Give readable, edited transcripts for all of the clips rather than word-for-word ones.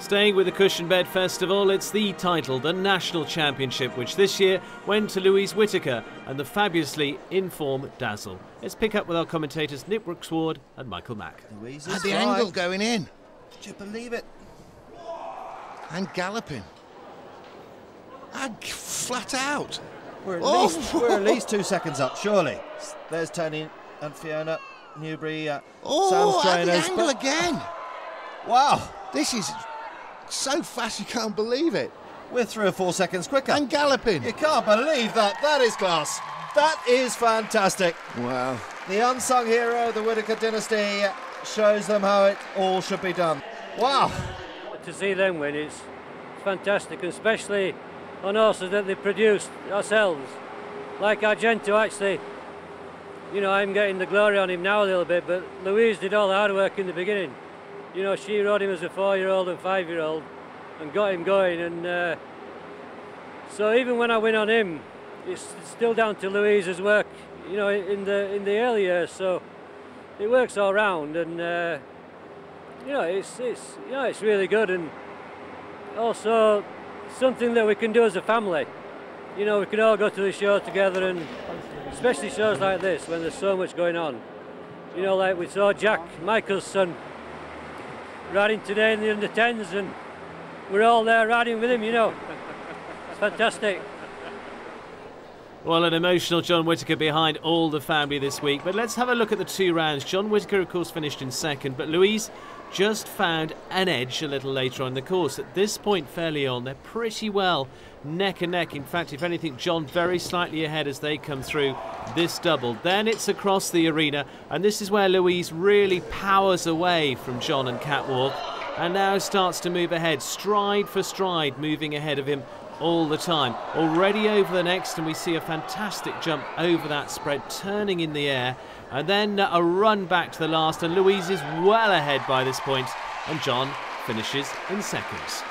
Staying with the Cushion Bed Festival, it's the title, the National Championship, which this year went to Louise Whitaker and the fabulously in-form Dazzle. Let's pick up with our commentators Nick Brooks-Ward and Michael Mack. Louise is the angle going in. Did you believe it? And galloping. And flat out. We're at least 2 seconds up, surely. There's Tony and Fiona Newbury, Sam's trainers. The angle again. Wow. This is so fast you can't believe it. We're 3 or 4 seconds quicker. And galloping. You can't believe that. That is class. That is fantastic. Wow. The unsung hero of the Whitaker dynasty shows them how it all should be done. Wow. To see them win is fantastic, especially on horses that they produced ourselves. Like Argento, actually, you know, I'm getting the glory on him now a little bit, but Louise did all the hard work in the beginning. You know, she rode him as a 4-year-old and 5-year-old and got him going, and so even when I win on him, it's still down to Louise's work, you know, in the early years. So it works all round, and you know, it's really good, and also something that we can do as a family. You know, we can all go to the show together, and especially shows like this when there's so much going on. You know, like we saw Jack, Michael's son, riding today in the under-10s, and we're all there riding with him, you know. It's fantastic. Well, an emotional John Whitaker behind all the family this week. But let's have a look at the 2 rounds. John Whitaker, of course, finished in second, but Louise just found an edge a little later on the course. At this point, fairly on, they're pretty well neck and neck. In fact, if anything, John very slightly ahead as they come through this double. Then it's across the arena, and this is where Louise really powers away from John and Catwalk, and now starts to move ahead, stride for stride, moving ahead of him all the time. Already over the next, and we see a fantastic jump over that spread, turning in the air, and then a run back to the last, and Louise is well ahead by this point, and John finishes in seconds.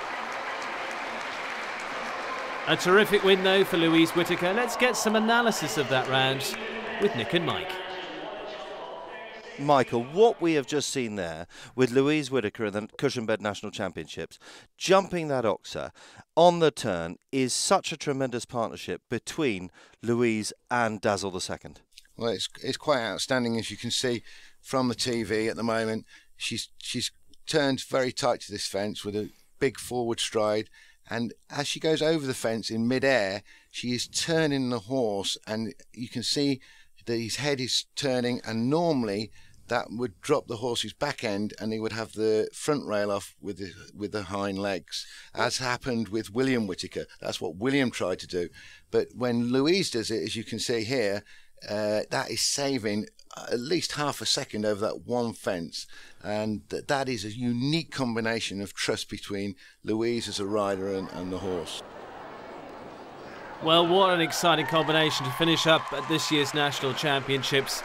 A terrific win though for Louise Whitaker. Let's get some analysis of that round with Nick and Mike. Michael, what we have just seen there with Louise Whitaker in the Cushion Bed National Championships, jumping that oxer on the turn, is such a tremendous partnership between Louise and Dazzle II. Well, it's quite outstanding, as you can see from the TV at the moment. She's turned very tight to this fence with a big forward stride, and as she goes over the fence in mid-air, she is turning the horse, and you can see that his head is turning, and normally that would drop the horse's back end and he would have the front rail off with the hind legs, as happened with William Whitaker. That's what William tried to do. But when Louise does it, as you can see here, that is saving at least half a second over that one fence, and that is a unique combination of trust between Louise as a rider and the horse. Well, what an exciting combination to finish up at this year's National Championships.